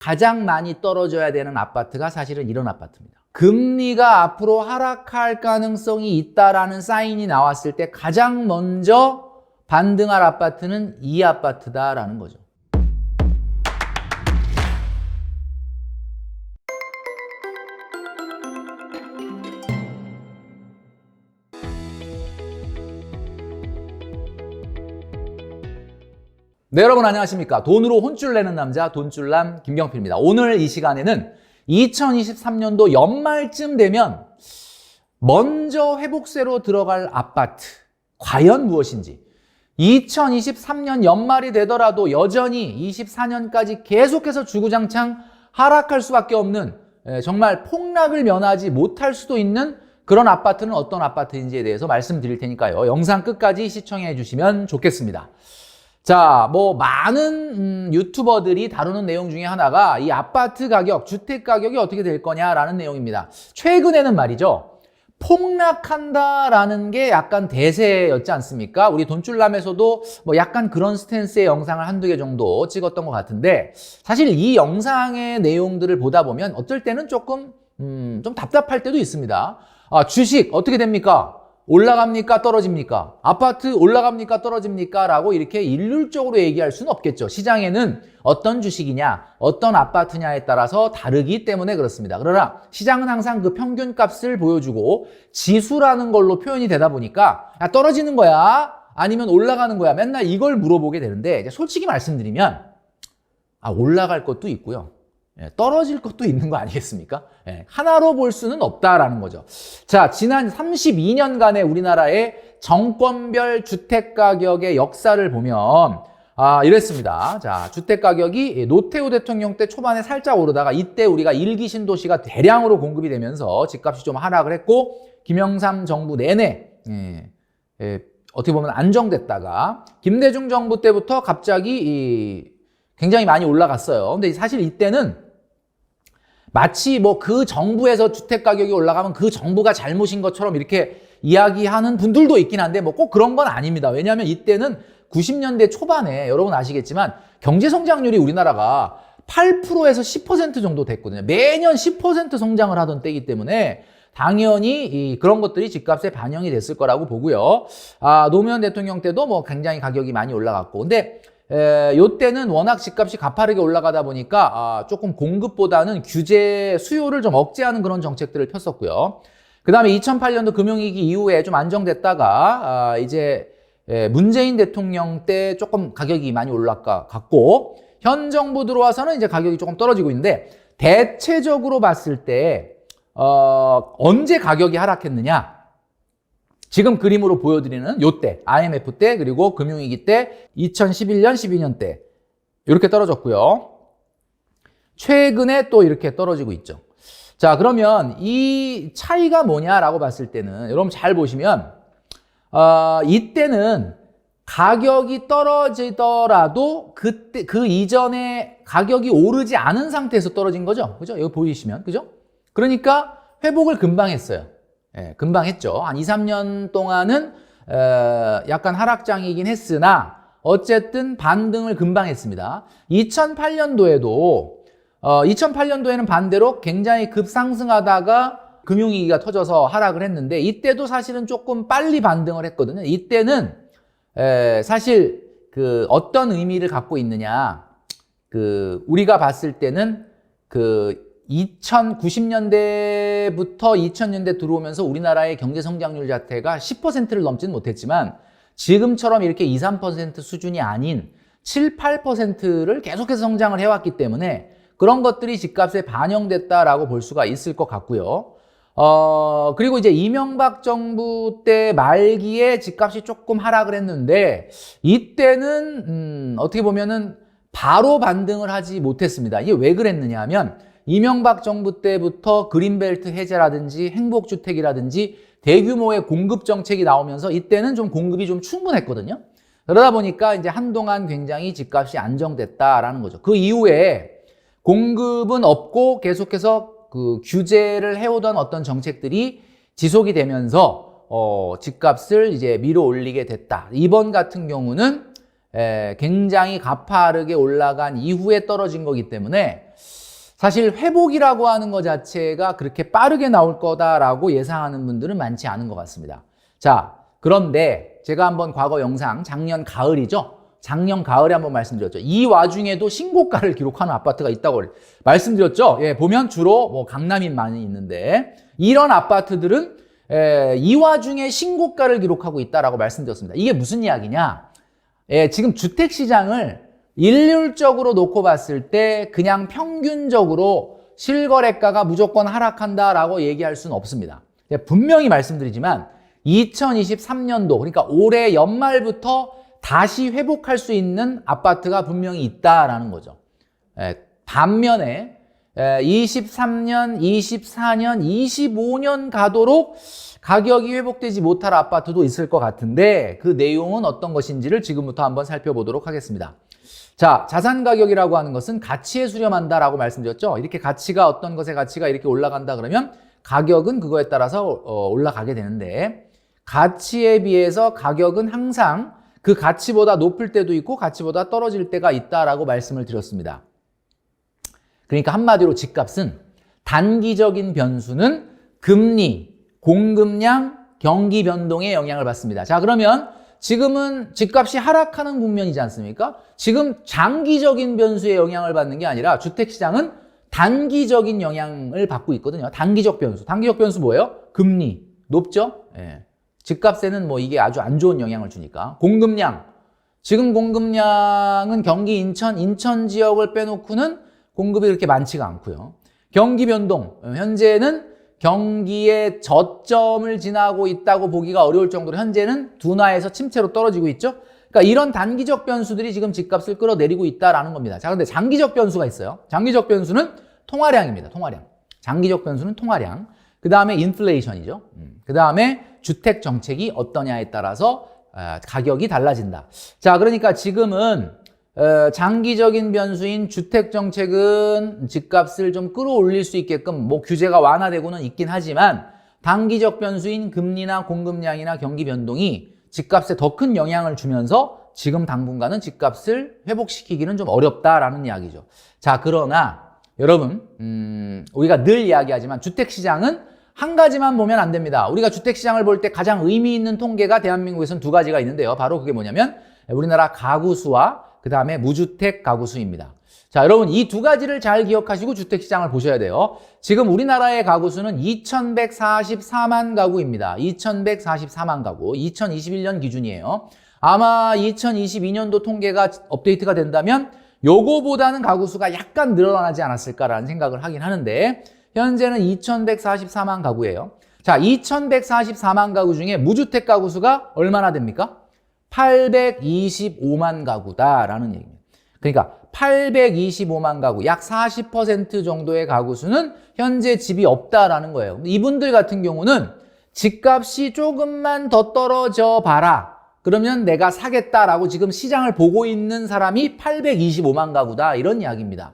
가장 많이 떨어져야 되는 아파트가 사실은 이런 아파트입니다. 금리가 앞으로 하락할 가능성이 있다라는 사인이 나왔을 때 가장 먼저 반등할 아파트는 이 아파트다라는 거죠. 네, 여러분 안녕하십니까. 돈으로 혼줄 내는 남자 돈줄남 김경필입니다. 오늘 이 시간에는 2023년도 연말쯤 되면 먼저 회복세로 들어갈 아파트 과연 무엇인지, 2023년 연말이 되더라도 여전히 24년까지 계속해서 주구장창 하락할 수밖에 없는, 정말 폭락을 면하지 못할 수도 있는 그런 아파트는 어떤 아파트인지에 대해서 말씀드릴 테니까요. 영상 끝까지 시청해 주시면 좋겠습니다. 자, 많은 유튜버들이 다루는 내용 중에 하나가 이 아파트 가격, 주택 가격이 어떻게 될 거냐라는 내용입니다. 최근에는 말이죠, 폭락한다라는 게 약간 대세였지 않습니까? 우리 돈줄남에서도 약간 그런 스탠스의 영상을 한두 개 정도 찍었던 것 같은데, 사실 이 영상의 내용들을 보다 보면 어떨 때는 조금 좀 답답할 때도 있습니다. 주식 어떻게 됩니까? 올라갑니까? 떨어집니까? 아파트 올라갑니까? 떨어집니까? 라고 이렇게 일률적으로 얘기할 수는 없겠죠. 시장에는 어떤 주식이냐, 어떤 아파트냐에 따라서 다르기 때문에 그렇습니다. 그러나 시장은 항상 그 평균값을 보여주고 지수라는 걸로 표현이 되다 보니까 떨어지는 거야? 아니면 올라가는 거야? 맨날 이걸 물어보게 되는데, 이제 솔직히 말씀드리면 올라갈 것도 있고요, 떨어질 것도 있는 거 아니겠습니까? 하나로 볼 수는 없다라는 거죠. 자, 지난 32년간의 우리나라의 정권별 주택가격의 역사를 보면 이랬습니다. 자, 주택가격이 노태우 대통령 때 초반에 살짝 오르다가 이때 우리가 1기 신도시가 대량으로 공급이 되면서 집값이 좀 하락을 했고, 김영삼 정부 내내 어떻게 보면 안정됐다가 김대중 정부 때부터 갑자기 굉장히 많이 올라갔어요. 근데 사실 이때는 마치 그 정부에서 주택 가격이 올라가면 그 정부가 잘못인 것처럼 이렇게 이야기하는 분들도 있긴 한데 꼭 그런 건 아닙니다. 왜냐하면 이때는 90년대 초반에 여러분 아시겠지만 경제 성장률이 우리나라가 8%에서 10% 정도 됐거든요. 매년 10% 성장을 하던 때이기 때문에 당연히 그런 것들이 집값에 반영이 됐을 거라고 보고요. 노무현 대통령 때도 굉장히 가격이 많이 올라갔고, 근데 요때는 워낙 집값이 가파르게 올라가다 보니까 조금 공급보다는 규제 수요를 좀 억제하는 그런 정책들을 폈었고요. 그 다음에 2008년도 금융위기 이후에 좀 안정됐다가 이제 문재인 대통령 때 조금 가격이 많이 올라갔고, 현 정부 들어와서는 이제 가격이 조금 떨어지고 있는데, 대체적으로 봤을 때 언제 가격이 하락했느냐, 지금 그림으로 보여드리는 요때, IMF 때, 그리고 금융위기 때, 2011년, 12년 때 이렇게 떨어졌고요. 최근에 또 이렇게 떨어지고 있죠. 자, 그러면 이 차이가 뭐냐라고 봤을 때는, 여러분 잘 보시면 이때는 가격이 떨어지더라도 그때 그 이전에 가격이 오르지 않은 상태에서 떨어진 거죠. 그죠? 여기 보이시면, 그죠? 그러니까 회복을 금방 했어요. 금방 했죠. 한 2, 3년 동안은 약간 하락장이긴 했으나 어쨌든 반등을 금방 했습니다. 2008년도에는 반대로 굉장히 급상승하다가 금융위기가 터져서 하락을 했는데, 이때도 사실은 조금 빨리 반등을 했거든요. 이때는 사실 어떤 의미를 갖고 있느냐, 우리가 봤을 때는 2090년대부터 2000년대 들어오면서 우리나라의 경제 성장률 자체가 10%를 넘지는 못했지만, 지금처럼 이렇게 2, 3% 수준이 아닌 7, 8%를 계속해서 성장을 해왔기 때문에 그런 것들이 집값에 반영됐다라고 볼 수가 있을 것 같고요. 그리고 이제 이명박 정부 때 말기에 집값이 조금 하락을 했는데, 이때는 어떻게 보면은 바로 반등을 하지 못했습니다. 이게 왜 그랬느냐 하면, 이명박 정부 때부터 그린벨트 해제라든지 행복주택이라든지 대규모의 공급 정책이 나오면서 이때는 좀 공급이 좀 충분했거든요. 그러다 보니까 이제 한동안 굉장히 집값이 안정됐다라는 거죠. 그 이후에 공급은 없고 계속해서 규제를 해오던 어떤 정책들이 지속이 되면서 집값을 이제 밀어 올리게 됐다. 이번 같은 경우는 굉장히 가파르게 올라간 이후에 떨어진 거기 때문에 사실 회복이라고 하는 것 자체가 그렇게 빠르게 나올 거다라고 예상하는 분들은 많지 않은 것 같습니다. 자, 그런데 제가 한번 과거 영상 작년 가을이죠. 작년 가을에 한번 말씀드렸죠. 이 와중에도 신고가를 기록하는 아파트가 있다고 말씀드렸죠. 예, 보면 주로 뭐 강남이 많이 있는데 이런 아파트들은 이 와중에 신고가를 기록하고 있다라고 말씀드렸습니다. 이게 무슨 이야기냐? 지금 주택 시장을 일률적으로 놓고 봤을 때 그냥 평균적으로 실거래가가 무조건 하락한다라고 얘기할 수는 없습니다. 분명히 말씀드리지만 2023년도 그러니까 올해 연말부터 다시 회복할 수 있는 아파트가 분명히 있다라는 거죠. 반면에 23년, 24년, 25년 가도록 가격이 회복되지 못할 아파트도 있을 것 같은데 그 내용은 어떤 것인지를 지금부터 한번 살펴보도록 하겠습니다. 자, 자산 가격이라고 하는 것은 가치에 수렴한다라고 말씀드렸죠. 이렇게 가치가 어떤 것의 가치가 이렇게 올라간다 그러면 가격은 그거에 따라서 올라가게 되는데 가치에 비해서 가격은 항상 그 가치보다 높을 때도 있고 가치보다 떨어질 때가 있다라고 말씀을 드렸습니다. 그러니까 한마디로 집값은 단기적인 변수는 금리, 공급량, 경기 변동에 영향을 받습니다. 자, 그러면 지금은 집값이 하락하는 국면이지 않습니까? 지금 장기적인 변수에 영향을 받는 게 아니라 주택시장은 단기적인 영향을 받고 있거든요. 단기적 변수. 단기적 변수 뭐예요? 금리. 높죠? 예. 집값에는 뭐 이게 아주 안 좋은 영향을 주니까. 공급량. 지금 공급량은 경기 인천 지역을 빼놓고는 공급이 그렇게 많지가 않고요. 경기 변동. 현재는 경기의 저점을 지나고 있다고 보기가 어려울 정도로 현재는 둔화해서 침체로 떨어지고 있죠. 그러니까 이런 단기적 변수들이 지금 집값을 끌어내리고 있다라는 겁니다. 자, 근데 장기적 변수가 있어요. 장기적 변수는 통화량입니다. 통화량. 장기적 변수는 통화량. 그 다음에 인플레이션이죠. 그 다음에 주택 정책이 어떠냐에 따라서 가격이 달라진다. 자, 그러니까 지금은 장기적인 변수인 주택 정책은 집값을 좀 끌어올릴 수 있게끔 뭐 규제가 완화되고는 있긴 하지만 단기적 변수인 금리나 공급량이나 경기 변동이 집값에 더 큰 영향을 주면서 지금 당분간은 집값을 회복시키기는 좀 어렵다라는 이야기죠. 자, 그러나 여러분 우리가 늘 이야기하지만 주택시장은 한 가지만 보면 안 됩니다. 우리가 주택시장을 볼 때 가장 의미 있는 통계가 대한민국에서는 두 가지가 있는데요. 바로 그게 뭐냐면 우리나라 가구 수와 그 다음에 무주택 가구 수입니다. 자, 여러분 이 두 가지를 잘 기억하시고 주택시장을 보셔야 돼요. 지금 우리나라의 가구 수는 2144만 가구입니다. 2144만 가구. 2021년 기준이에요. 아마 2022년도 통계가 업데이트가 된다면 요거보다는 가구 수가 약간 늘어나지 않았을까라는 생각을 하긴 하는데 현재는 2144만 가구예요. 자, 2144만 가구 중에 무주택 가구 수가 얼마나 됩니까? 825만 가구다라는 얘기입니다. 그러니까 825만 가구, 약 40% 정도의 가구 수는 현재 집이 없다라는 거예요. 이분들 같은 경우는 집값이 조금만 더 떨어져 봐라. 그러면 내가 사겠다라고 지금 시장을 보고 있는 사람이 825만 가구다. 이런 이야기입니다.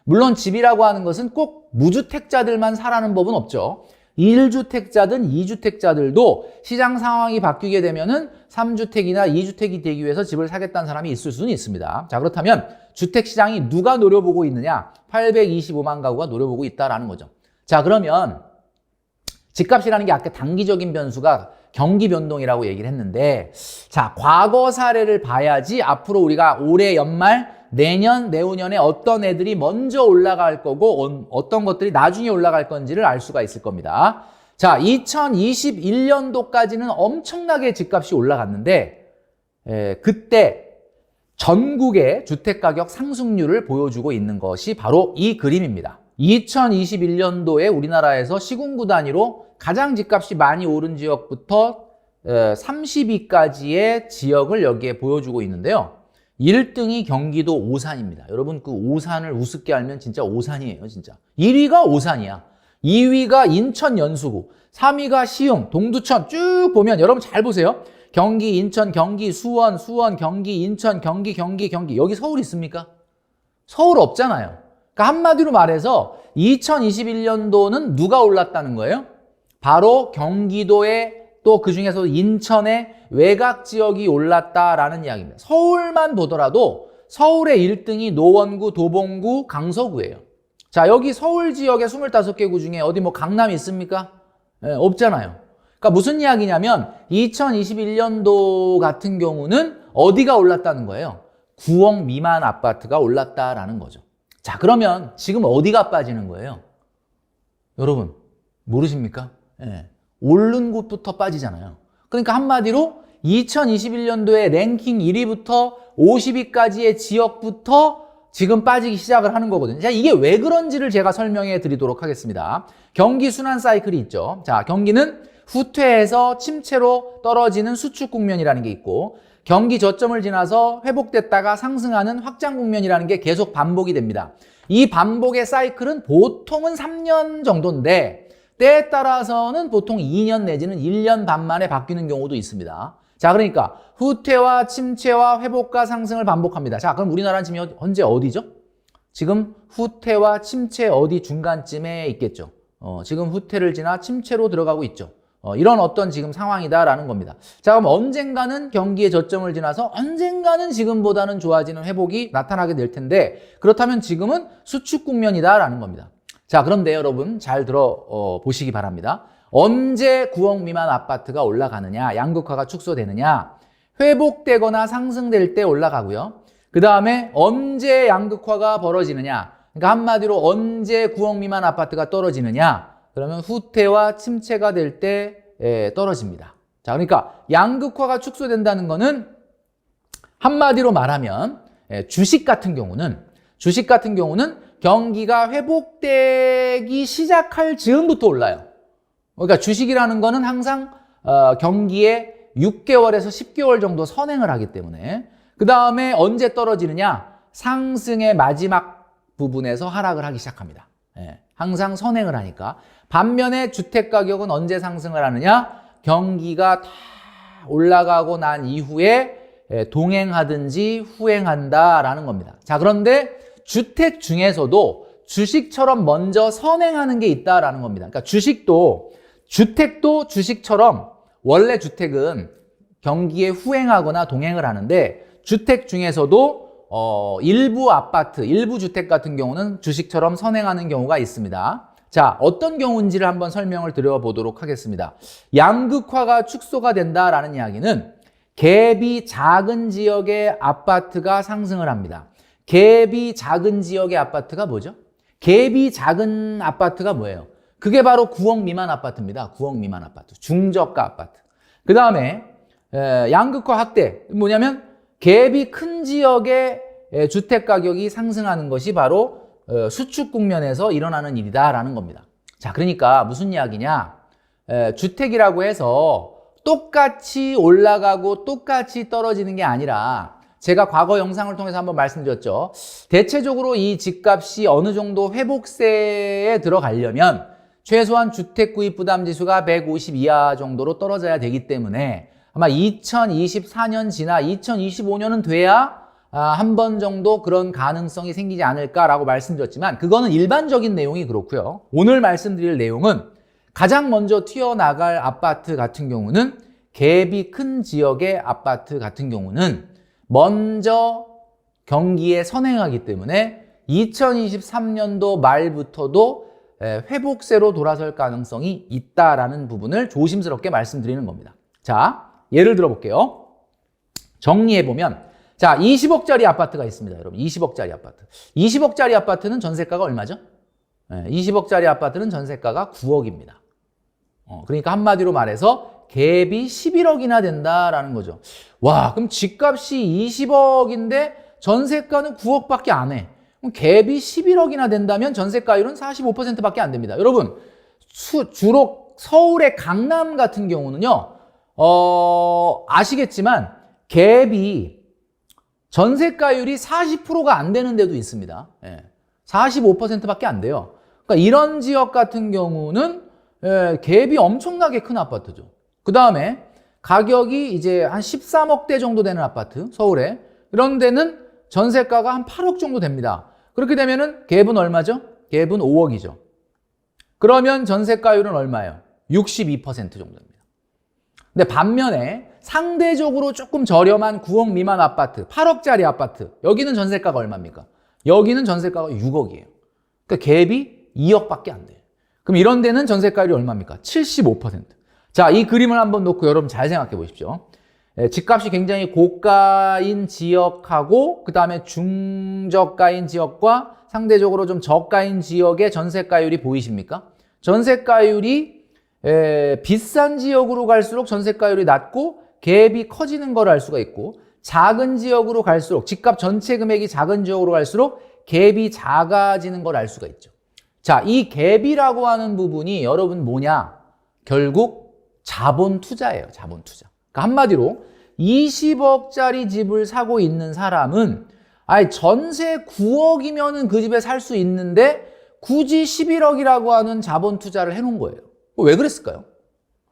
물론 집이라고 하는 것은 꼭 무주택자들만 사라는 법은 없죠. 1주택자든 2주택자들도 시장 상황이 바뀌게 되면은 3주택이나 2주택이 되기 위해서 집을 사겠다는 사람이 있을 수는 있습니다. 자, 그렇다면 주택시장이 누가 노려보고 있느냐? 825만 가구가 노려보고 있다라는 거죠. 자, 그러면 집값이라는 게 아까 단기적인 변수가 경기 변동이라고 얘기를 했는데 자, 과거 사례를 봐야지 앞으로 우리가 올해 연말 내년, 내후년에 어떤 애들이 먼저 올라갈 거고 어떤 것들이 나중에 올라갈 건지를 알 수가 있을 겁니다. 자, 2021년도까지는 엄청나게 집값이 올라갔는데 그때 전국의 주택가격 상승률을 보여주고 있는 것이 바로 이 그림입니다. 2021년도에 우리나라에서 시군구 단위로 가장 집값이 많이 오른 지역부터 30위까지의 지역을 여기에 보여주고 있는데요. 1등이 경기도 오산입니다. 여러분 그 오산을 우습게 알면 진짜 오산이에요. 진짜. 1위가 오산이야. 2위가 인천 연수구, 3위가 시흥, 동두천 쭉 보면 여러분 잘 보세요. 경기, 인천, 경기, 수원, 경기, 인천, 경기. 여기 서울 있습니까? 서울 없잖아요. 그러니까 한마디로 말해서 2021년도는 누가 올랐다는 거예요? 바로 경기도의 또 그중에서 인천의 외곽 지역이 올랐다라는 이야기입니다. 서울만 보더라도 서울의 1등이 노원구, 도봉구, 강서구예요. 자, 여기 서울 지역의 25개 구 중에 어디 뭐 강남이 있습니까? 예, 없잖아요. 그러니까 무슨 이야기냐면 2021년도 같은 경우는 어디가 올랐다는 거예요? 9억 미만 아파트가 올랐다라는 거죠. 자, 그러면 지금 어디가 빠지는 거예요? 여러분 모르십니까? 예, 오른 곳부터 빠지잖아요. 그러니까 한마디로 2021년도에 랭킹 1위부터 50위까지의 지역부터 지금 빠지기 시작을 하는 거거든요. 자, 이게 왜 그런지를 제가 설명해 드리도록 하겠습니다. 경기 순환 사이클이 있죠. 자, 경기는 후퇴해서 침체로 떨어지는 수축 국면이라는 게 있고, 경기 저점을 지나서 회복됐다가 상승하는 확장 국면이라는 게 계속 반복이 됩니다. 이 반복의 사이클은 보통은 3년 정도인데 때에 따라서는 보통 2년 내지는 1년 반 만에 바뀌는 경우도 있습니다. 자, 그러니까 후퇴와 침체와 회복과 상승을 반복합니다. 자, 그럼 우리나라는 지금 현재 어디죠? 지금 후퇴와 침체 어디 중간쯤에 있겠죠. 지금 후퇴를 지나 침체로 들어가고 있죠. 이런 어떤 지금 상황이다라는 겁니다. 자, 그럼 언젠가는 경기의 저점을 지나서 언젠가는 지금보다는 좋아지는 회복이 나타나게 될 텐데, 그렇다면 지금은 수축 국면이다라는 겁니다. 자, 그런데 여러분 잘 보시기 바랍니다. 언제 9억 미만 아파트가 올라가느냐, 양극화가 축소되느냐, 회복되거나 상승될 때 올라가고요. 그 다음에 언제 양극화가 벌어지느냐, 그러니까 한마디로 언제 9억 미만 아파트가 떨어지느냐, 그러면 후퇴와 침체가 될 때 떨어집니다. 자, 그러니까 양극화가 축소된다는 거는 한마디로 말하면 주식 같은 경우는 경기가 회복되기 시작할 즈음부터 올라요. 그러니까 주식이라는 거는 항상 경기에 6개월에서 10개월 정도 선행을 하기 때문에, 그 다음에 언제 떨어지느냐, 상승의 마지막 부분에서 하락을 하기 시작합니다. 항상 선행을 하니까. 반면에 주택가격은 언제 상승을 하느냐, 경기가 다 올라가고 난 이후에 동행하든지 후행한다라는 겁니다. 자, 그런데 주택 중에서도 주식처럼 먼저 선행하는 게 있다라는 겁니다. 그러니까 주택도 주식처럼 원래 주택은 경기에 후행하거나 동행을 하는데, 주택 중에서도 일부 아파트, 일부 주택 같은 경우는 주식처럼 선행하는 경우가 있습니다. 자, 어떤 경우인지를 한번 설명을 드려보도록 하겠습니다. 양극화가 축소가 된다라는 이야기는 갭이 작은 지역의 아파트가 상승을 합니다. 갭이 작은 지역의 아파트가 뭐죠? 갭이 작은 아파트가 뭐예요? 그게 바로 9억 미만 아파트입니다. 9억 미만 아파트, 중저가 아파트. 그 다음에 양극화 확대, 뭐냐면 갭이 큰 지역의 주택 가격이 상승하는 것이 바로 수축 국면에서 일어나는 일이다라는 겁니다. 자, 그러니까 무슨 이야기냐? 주택이라고 해서 똑같이 올라가고 똑같이 떨어지는 게 아니라, 제가 과거 영상을 통해서 한번 말씀드렸죠. 대체적으로 이 집값이 어느 정도 회복세에 들어가려면 최소한 주택 구입 부담 지수가 150 이하 정도로 떨어져야 되기 때문에 아마 2024년 지나 2025년은 돼야 한 번 정도 그런 가능성이 생기지 않을까라고 말씀드렸지만, 그거는 일반적인 내용이 그렇고요. 오늘 말씀드릴 내용은 가장 먼저 튀어나갈 아파트 같은 경우는, 갭이 큰 지역의 아파트 같은 경우는 먼저 경기에 선행하기 때문에 2023년도 말부터도 회복세로 돌아설 가능성이 있다라는 부분을 조심스럽게 말씀드리는 겁니다. 자, 예를 들어 볼게요. 정리해보면, 자, 20억짜리 아파트가 있습니다, 여러분. 20억짜리 아파트. 20억짜리 아파트는 전세가가 얼마죠? 20억짜리 아파트는 전세가가 9억입니다. 그러니까 한마디로 말해서 갭이 11억이나 된다라는 거죠. 와, 그럼 집값이 20억인데 전세가는 9억밖에 안 해. 그럼 갭이 11억이나 된다면 전세가율은 45%밖에 안 됩니다. 여러분, 주로 서울의 강남 같은 경우는요, 아시겠지만 갭이 전세가율이 40%가 안 되는 데도 있습니다. 45%밖에 안 돼요. 그러니까 이런 지역 같은 경우는 갭이 엄청나게 큰 아파트죠. 그 다음에 가격이 이제 한 13억대 정도 되는 아파트, 서울에. 이런 데는 전세가가 한 8억 정도 됩니다. 그렇게 되면은 갭은 얼마죠? 갭은 5억이죠. 그러면 전세가율은 얼마예요? 62% 정도 됩니다. 근데 반면에 상대적으로 조금 저렴한 9억 미만 아파트, 8억짜리 아파트, 여기는 전세가가 얼마입니까? 여기는 전세가가 6억이에요. 그러니까 갭이 2억밖에 안 돼요. 그럼 이런 데는 전세가율이 얼마입니까? 75%. 자, 이 그림을 한번 놓고 여러분 잘 생각해 보십시오. 집값이 굉장히 고가인 지역하고 그 다음에 중저가인 지역과 상대적으로 좀 저가인 지역의 전세가율이 보이십니까? 전세가율이 비싼 지역으로 갈수록 전세가율이 낮고 갭이 커지는 걸 알 수가 있고, 작은 지역으로 갈수록, 집값 전체 금액이 작은 지역으로 갈수록 갭이 작아지는 걸 알 수가 있죠. 자, 이 갭이라고 하는 부분이 여러분 뭐냐? 결국 자본 투자예요. 자본 투자. 그러니까 한마디로 20억짜리 집을 사고 있는 사람은 전세 9억이면은 그 집에 살 수 있는데 굳이 11억이라고 하는 자본 투자를 해놓은 거예요. 왜 그랬을까요?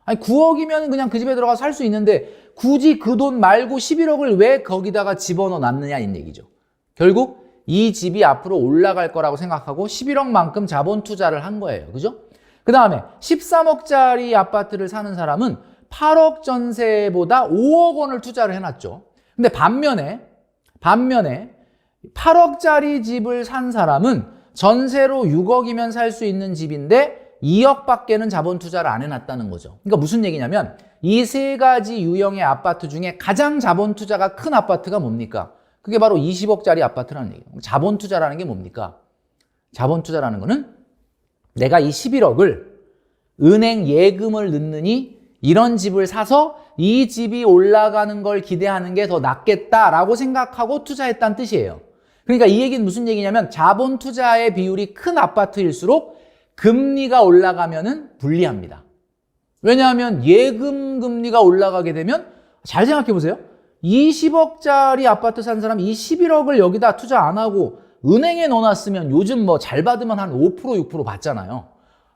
9억이면 그냥 그 집에 들어가 살 수 있는데 굳이 그 돈 말고 11억을 왜 거기다가 집어넣어 놨느냐 이 얘기죠. 결국 이 집이 앞으로 올라갈 거라고 생각하고 11억만큼 자본 투자를 한 거예요. 그죠? 그 다음에 13억짜리 아파트를 사는 사람은 8억 전세보다 5억 원을 투자를 해놨죠. 근데 반면에 8억짜리 집을 산 사람은 전세로 6억이면 살 수 있는 집인데 2억밖에는 자본 투자를 안 해놨다는 거죠. 그러니까 무슨 얘기냐면 이 세 가지 유형의 아파트 중에 가장 자본 투자가 큰 아파트가 뭡니까? 그게 바로 20억짜리 아파트라는 얘기예요. 자본 투자라는 게 뭡니까? 자본 투자라는 거는 내가 이 11억을 은행 예금을 넣느니 이런 집을 사서 이 집이 올라가는 걸 기대하는 게 더 낫겠다라고 생각하고 투자했다는 뜻이에요. 그러니까 이 얘기는 무슨 얘기냐면 자본 투자의 비율이 큰 아파트일수록 금리가 올라가면은 불리합니다. 왜냐하면 예금 금리가 올라가게 되면 잘 생각해 보세요. 20억짜리 아파트 산 사람 이 11억을 여기다 투자 안 하고 은행에 넣어놨으면 요즘 뭐 잘 받으면 한 5% 6% 받잖아요.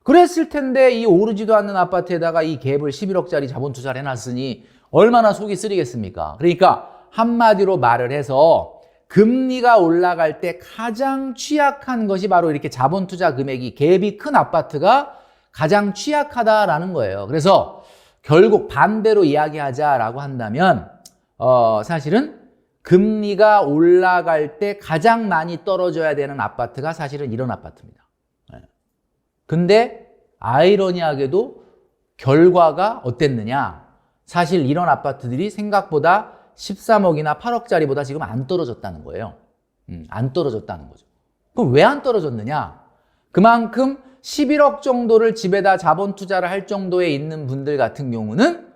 그랬을 텐데 이 오르지도 않는 아파트에다가 이 갭을 11억짜리 자본 투자를 해놨으니 얼마나 속이 쓰리겠습니까? 그러니까 한마디로 말을 해서 금리가 올라갈 때 가장 취약한 것이 바로 이렇게 자본 투자 금액이 갭이 큰 아파트가 가장 취약하다라는 거예요. 그래서 결국 반대로 이야기하자라고 한다면 사실은 금리가 올라갈 때 가장 많이 떨어져야 되는 아파트가 사실은 이런 아파트입니다. 근데 아이러니하게도 결과가 어땠느냐? 사실 이런 아파트들이 생각보다 13억이나 8억짜리보다 지금 안 떨어졌다는 거예요. 안 떨어졌다는 거죠. 그럼 왜 안 떨어졌느냐? 그만큼 11억 정도를 집에다 자본 투자를 할 정도에 있는 분들 같은 경우는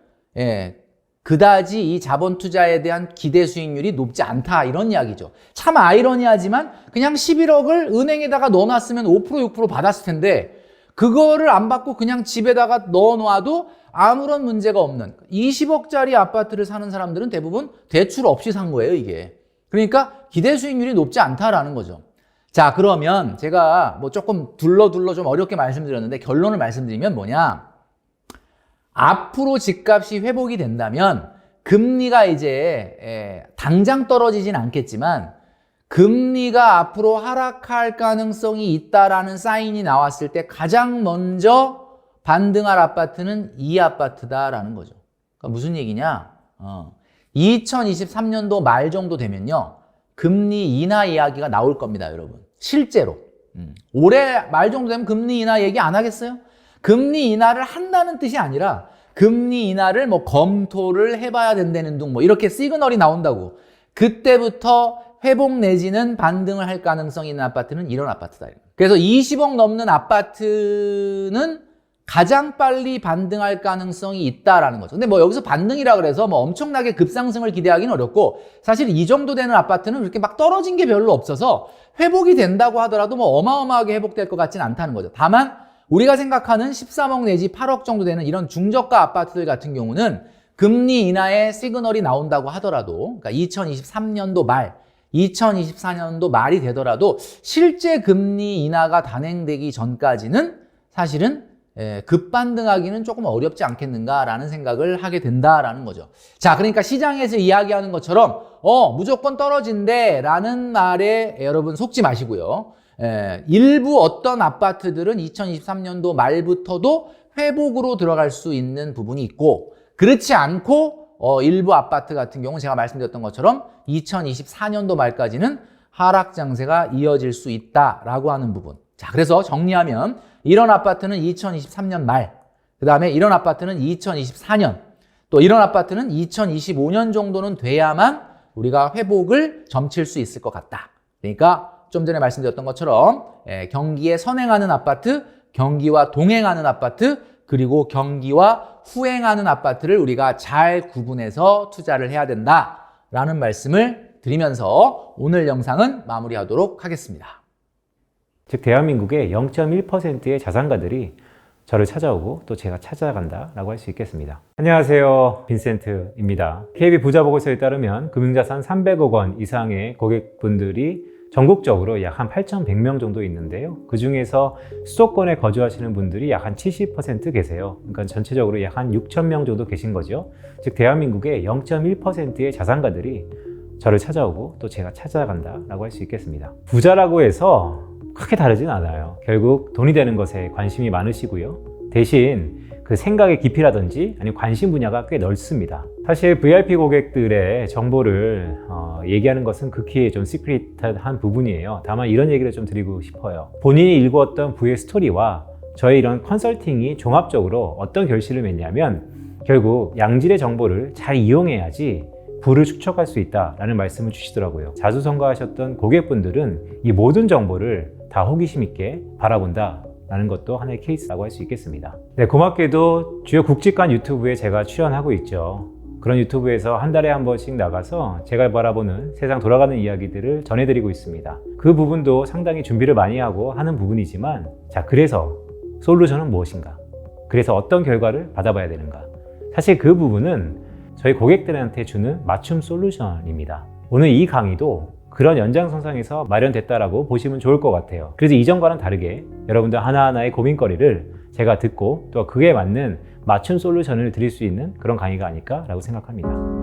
그다지 이 자본 투자에 대한 기대 수익률이 높지 않다 이런 이야기죠. 참 아이러니하지만 그냥 11억을 은행에다가 넣어놨으면 5% 6% 받았을 텐데 그거를 안 받고 그냥 집에다가 넣어놔도 아무런 문제가 없는 20억짜리 아파트를 사는 사람들은 대부분 대출 없이 산 거예요, 이게. 그러니까 기대 수익률이 높지 않다라는 거죠. 자, 그러면 제가 뭐 조금 둘러 좀 어렵게 말씀드렸는데 결론을 말씀드리면 뭐냐? 앞으로 집값이 회복이 된다면 금리가 이제 당장 떨어지진 않겠지만 금리가 앞으로 하락할 가능성이 있다라는 사인이 나왔을 때 가장 먼저 반등할 아파트는 이 아파트다라는 거죠. 그러니까 무슨 얘기냐? 2023년도 말 정도 되면요. 금리 인하 이야기가 나올 겁니다, 여러분. 실제로. 올해 말 정도 되면 금리 인하 얘기 안 하겠어요? 금리 인하를 한다는 뜻이 아니라 금리 인하를 뭐 검토를 해봐야 된다는 둥 뭐 이렇게 시그널이 나온다고. 그때부터 회복 내지는 반등을 할 가능성이 있는 아파트는 이런 아파트다. 그래서 20억 넘는 아파트는 가장 빨리 반등할 가능성이 있다라는 거죠. 근데 뭐 여기서 반등이라 그래서 뭐 엄청나게 급상승을 기대하기는 어렵고 사실 이 정도 되는 아파트는 그렇게 막 떨어진 게 별로 없어서 회복이 된다고 하더라도 뭐 어마어마하게 회복될 것 같지는 않다는 거죠. 다만 우리가 생각하는 13억 내지 8억 정도 되는 이런 중저가 아파트들 같은 경우는 금리 인하의 시그널이 나온다고 하더라도 그러니까 2023년도 말 2024년도 말이 되더라도 실제 금리 인하가 단행되기 전까지는 사실은 급반등하기는 조금 어렵지 않겠는가라는 생각을 하게 된다라는 거죠. 자, 그러니까 시장에서 이야기하는 것처럼 무조건 떨어진대 라는 말에 여러분 속지 마시고요. 일부 어떤 아파트들은 2023년도 말부터도 회복으로 들어갈 수 있는 부분이 있고 그렇지 않고 일부 아파트 같은 경우는 제가 말씀드렸던 것처럼 2024년도 말까지는 하락 장세가 이어질 수 있다라고 하는 부분. 자, 그래서 정리하면 이런 아파트는 2023년 말, 그 다음에 이런 아파트는 2024년, 또 이런 아파트는 2025년 정도는 돼야만 우리가 회복을 점칠 수 있을 것 같다. 그러니까 좀 전에 말씀드렸던 것처럼 경기에 선행하는 아파트, 경기와 동행하는 아파트, 그리고 경기와 후행하는 아파트를 우리가 잘 구분해서 투자를 해야 된다라는 말씀을 드리면서 오늘 영상은 마무리하도록 하겠습니다. 즉 대한민국의 0.1%의 자산가들이 저를 찾아오고 또 제가 찾아간다라고 할 수 있겠습니다. 안녕하세요, 빈센트입니다. KB 부자보고서에 따르면 금융자산 300억 원 이상의 고객분들이 전국적으로 약 한 8,100명 정도 있는데요. 그 중에서 수도권에 거주하시는 분들이 약 한 70% 계세요. 그러니까 전체적으로 약 한 6,000명 정도 계신 거죠. 즉 대한민국의 0.1%의 자산가들이 저를 찾아오고 또 제가 찾아간다라고 할 수 있겠습니다. 부자라고 해서 크게 다르진 않아요. 결국 돈이 되는 것에 관심이 많으시고요. 대신 그 생각의 깊이라든지 아니면 관심 분야가 꽤 넓습니다. 사실 VIP 고객들의 정보를 얘기하는 것은 극히 좀 시크릿한 부분이에요. 다만 이런 얘기를 좀 드리고 싶어요. 본인이 읽었던 부의 스토리와 저의 이런 컨설팅이 종합적으로 어떤 결실을 맺냐면 결국 양질의 정보를 잘 이용해야지 부를 축적할 수 있다라는 말씀을 주시더라고요. 자수성가하셨던 고객분들은 이 모든 정보를 다 호기심 있게 바라본다 라는 것도 하나의 케이스라고 할 수 있겠습니다. 네, 고맙게도 주요 국직관 유튜브에 제가 출연하고 있죠. 그런 유튜브에서 한 달에 한 번씩 나가서 제가 바라보는 세상 돌아가는 이야기들을 전해드리고 있습니다. 그 부분도 상당히 준비를 많이 하고 하는 부분이지만 자, 그래서 솔루션은 무엇인가? 그래서 어떤 결과를 받아봐야 되는가? 사실 그 부분은 저희 고객들한테 주는 맞춤 솔루션입니다. 오늘 이 강의도 그런 연장선상에서 마련됐다라고 보시면 좋을 것 같아요. 그래서 이전과는 다르게 여러분들 하나하나의 고민거리를 제가 듣고 또 그에 맞는 맞춤 솔루션을 드릴 수 있는 그런 강의가 아닐까라고 생각합니다.